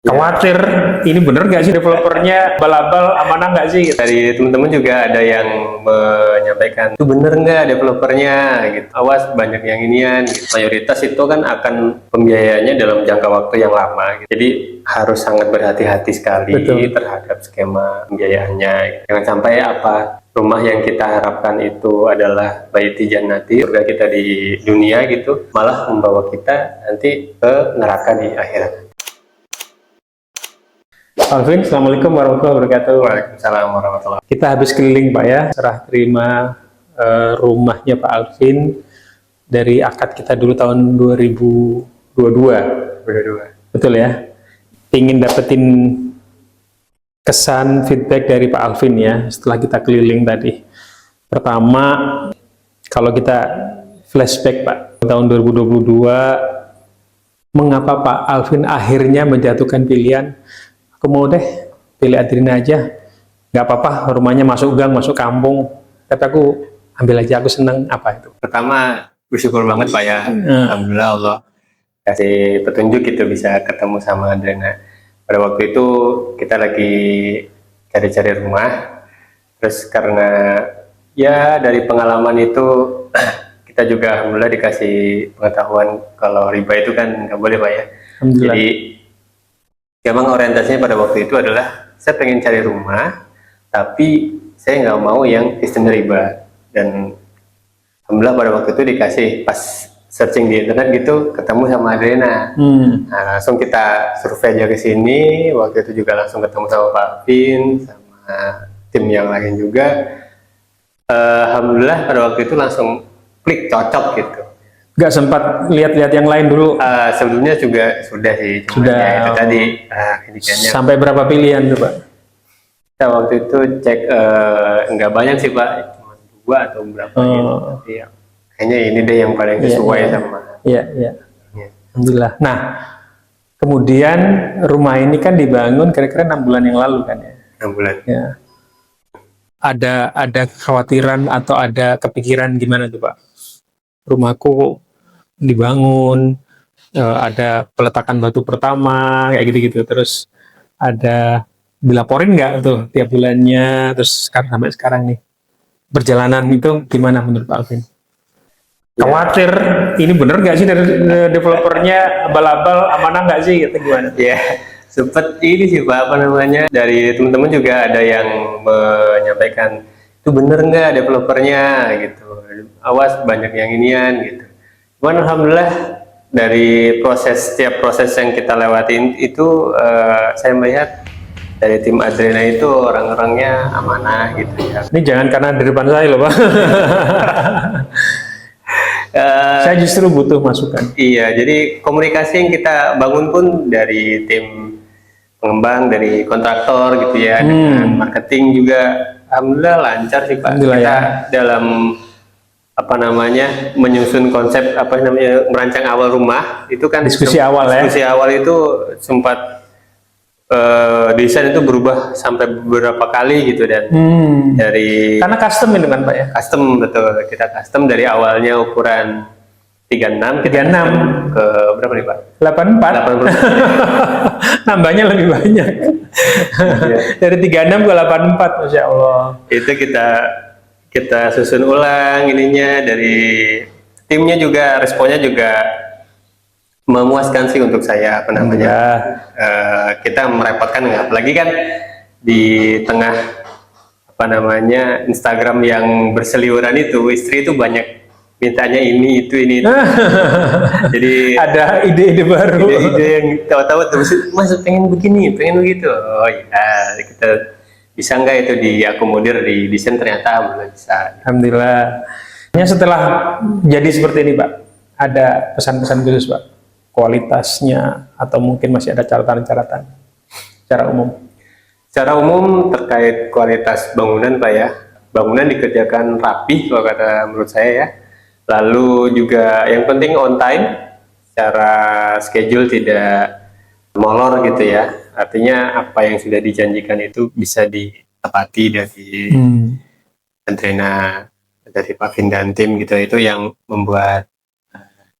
Khawatir, ini bener nggak sih developernya abal-abal amanah nggak sih? Dari teman-teman juga ada yang menyampaikan, itu bener nggak developernya gitu. Awas banyak yang inian gitu. Mayoritas itu kan akan pembiayaannya dalam jangka waktu yang lama gitu. Jadi harus sangat berhati-hati sekali Betul. terhadap skema pembiayaannya gitu. Jangan sampai apa rumah yang kita harapkan itu adalah baiti jannati, surga kita di dunia gitu, malah membawa kita nanti ke neraka di akhirat. Alvin, Assalamualaikum warahmatullahi wabarakatuh. Waalaikumsalam warahmatullahi wabarakatuh. Kita habis keliling Pak ya, serah terima rumahnya Pak Alvin dari akad kita dulu tahun 2022. Berdua. Betul ya? Ingin dapetin kesan feedback dari Pak Alvin ya, setelah kita keliling tadi. Pertama, kalau kita flashback Pak, tahun 2022, mengapa Pak Alvin akhirnya menjatuhkan pilihan, aku mau deh pilih Adrina aja, nggak apa-apa rumahnya masuk gang, masuk kampung, tapi aku ambil aja, aku seneng. Apa itu? Pertama, bersyukur banget Pak ya. Alhamdulillah Allah kasih petunjuk gitu bisa ketemu sama Adrena. Pada waktu itu kita lagi cari-cari rumah, terus karena ya dari pengalaman itu kita juga alhamdulillah dikasih pengetahuan kalau riba itu kan nggak boleh Pak ya. Alhamdulillah. Jadi memang orientasinya pada waktu itu adalah saya pengen cari rumah, tapi saya nggak mau yang sistem riba. Dan alhamdulillah pada waktu itu dikasih, pas searching di internet gitu ketemu sama Adrena. Nah, langsung kita survei aja ke sini. Waktu itu juga langsung ketemu sama Pak Vin sama tim yang lain juga. Alhamdulillah pada waktu itu langsung klik, cocok gitu. Nggak sempat lihat-lihat yang lain dulu? Sebelumnya juga sudah sih, Sudah. ya itu tadi ini kayaknya. Sampai berapa pilihan tuh Pak? Kita waktu itu cek nggak banyak sih Pak, cuma 2 atau berapa gitu. Tapi ya, kayaknya ini deh yang paling sesuai sama. Iya, iya. Alhamdulillah. Nah, kemudian rumah ini kan dibangun kira-kira 6 bulan yang lalu kan ya? 6 bulan. Ya. Ada kekhawatiran atau ada kepikiran gimana tuh Pak? Rumahku dibangun, ada peletakan batu pertama kayak gitu-gitu, terus ada dilaporin nggak tuh tiap bulannya, terus sekarang sampai sekarang nih perjalanan itu gimana menurut Pak Alvin? Khawatir, ini bener nggak sih dari developernya abal-abal amanah nggak sih, gitu gimana? Ya, sempat ini sih Pak, apa namanya, dari teman-teman juga ada yang menyampaikan, itu bener nggak developernya gitu, awas banyak yang inian gitu. Cuman alhamdulillah dari setiap proses yang kita lewatin itu saya melihat dari tim Adrena itu orang-orangnya amanah gitu ya. Ini jangan karena di depan saya loh Pak. Saya justru butuh masukan. Iya, jadi komunikasi yang kita bangun pun dari tim pengembang, dari kontraktor gitu ya, dengan marketing juga alhamdulillah lancar sih Pak. Kita ya. dalam apa namanya menyusun konsep apa namanya merancang awal rumah itu kan diskusi awal itu sempat desain itu berubah sampai beberapa kali gitu, dan dari karena custom ini kan Pak ya? Custom, betul, kita custom dari awalnya ukuran 36 ke berapa nih Pak? 84. Nambahnya lebih banyak. Dari 36 ke 84, Masya Allah. Itu kita susun ulang ininya, dari timnya juga responnya juga memuaskan sih untuk saya, apa namanya. Kita merepotkan nggak, apalagi kan di tengah apa namanya Instagram yang berseliweran itu, istri itu banyak mintanya ini itu. Jadi ada ide-ide baru, ide yang tahu-tahu tuh, Mas pengen begini, pengen begitu. Oh ya, kita bisa nggak itu diakomodir di desain, ternyata belum bisa. Alhamdulillah. Setelah jadi seperti ini Pak, ada pesan-pesan khusus Pak, kualitasnya atau mungkin masih ada catatan-catatan secara umum? Secara umum terkait kualitas bangunan Pak ya, bangunan dikerjakan rapi kalau kata menurut saya ya. Lalu juga yang penting on time, secara schedule tidak molor gitu ya. Artinya apa yang sudah dijanjikan itu bisa ditepati dari Adrena, dari Pak Vin dan tim gitu. Itu yang membuat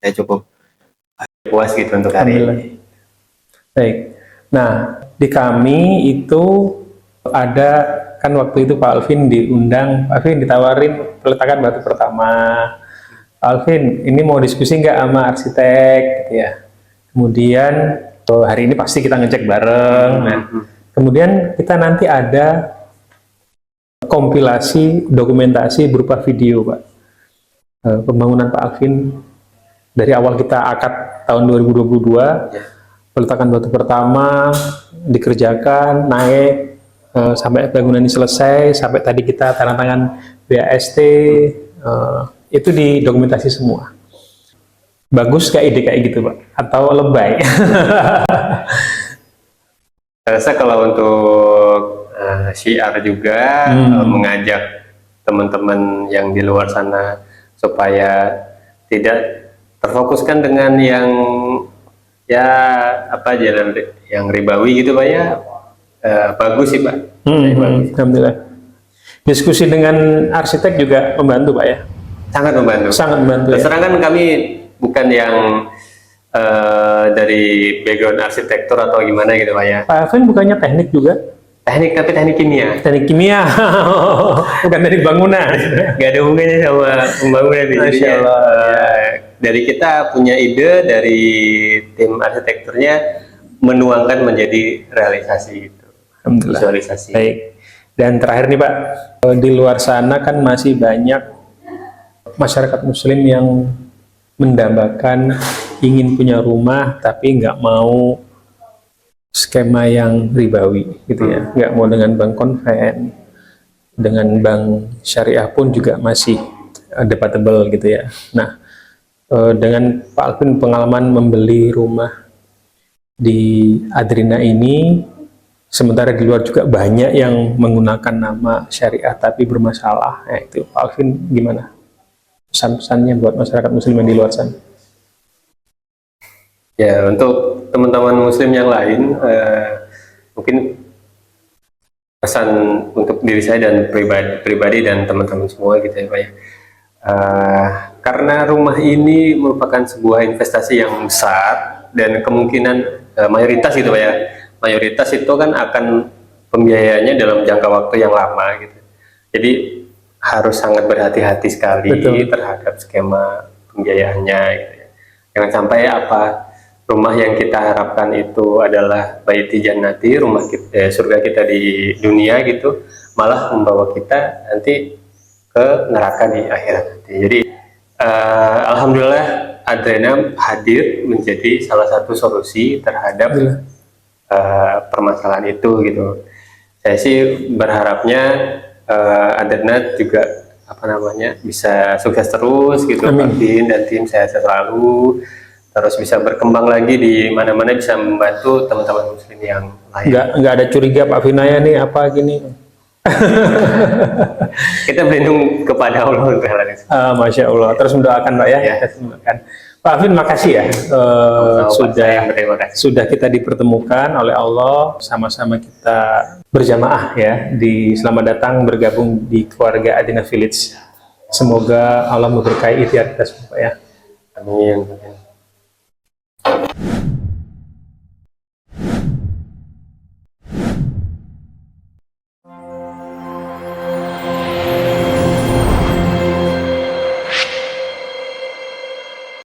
saya cukup puas gitu untuk hari ini. Baik. Nah, di kami itu ada, kan waktu itu Pak Alvin diundang, Pak Alvin ditawarin peletakan batu pertama. Pak Alvin, ini mau diskusi nggak sama arsitek, gitu ya. Kemudian hari ini pasti kita ngecek bareng. Nah, kemudian kita nanti ada kompilasi dokumentasi berupa video, Pak. Pembangunan Pak Alvin dari awal kita akad tahun 2022, peletakan batu pertama dikerjakan, naik sampai bangunan ini selesai, sampai tadi kita tanda tangan BAST, itu didokumentasi semua. Bagus kayak ide kayak gitu, Pak? Atau lebay? Saya rasa kalau untuk syiar juga mengajak teman-teman yang di luar sana supaya tidak terfokuskan dengan yang ya apa jalan yang ribawi gitu Pak ya, bagus sih Pak. Bagus. Alhamdulillah. Diskusi dengan arsitek juga membantu Pak ya? Sangat membantu. Sangat membantu. Terus terang kan kami bukan yang dari background arsitektur atau gimana gitu Pak ya. Pak Alvin bukannya teknik juga? Teknik, tapi teknik kimia. Teknik kimia, bukan dari bangunan. Gak ada hubungannya sama pembangunan. Masya Allah. Dari kita punya ide, dari tim arsitekturnya menuangkan menjadi realisasi itu. Alhamdulillah. Visualisasi. Baik. Dan terakhir nih Pak, di luar sana kan masih banyak masyarakat Muslim yang mendambakan ingin punya rumah tapi nggak mau skema yang ribawi gitu ya, nggak mau dengan bank konven, dengan bank syariah pun juga masih debatable gitu ya. Nah, dengan Pak Alvin pengalaman membeli rumah di Adrina ini, sementara di luar juga banyak yang menggunakan nama syariah tapi bermasalah. Nah, itu Pak Alvin gimana pesan-pesannya buat masyarakat Muslim yang di luar sana? Ya, untuk teman-teman Muslim yang lain, mungkin pesan untuk diri saya dan pribadi dan teman-teman semua gitu ya Pak ya. Karena rumah ini merupakan sebuah investasi yang besar dan kemungkinan mayoritas gitu Pak ya, mayoritas itu kan akan pembiayaannya dalam jangka waktu yang lama gitu. Jadi harus sangat berhati-hati sekali. Betul. Terhadap skema pembiayaannya gitu ya. Jangan sampai rumah yang kita harapkan itu adalah baiti jannati, rumah kita, surga kita di dunia gitu, malah membawa kita nanti ke neraka di akhirat nanti. Jadi alhamdulillah Adrena hadir menjadi salah satu solusi terhadap permasalahan itu gitu. Saya sih berharapnya Adrena juga bisa sukses terus gitu, Pak Bin dan tim saya selalu terus bisa berkembang lagi di mana-mana, bisa membantu teman-teman Muslim yang lain. Nggak ada curiga Pak Vinaya nih apa gini? Kita berlindung kepada Allah. Masya Allah. Terus mendoakan Pak ya. Pak Alvin, makasih ya sudah kita dipertemukan oleh Allah, sama-sama kita berjamaah ya di selamat datang bergabung di keluarga Adrina Village. Semoga Allah memberkahi ikhtiar kita semua ya. Amin.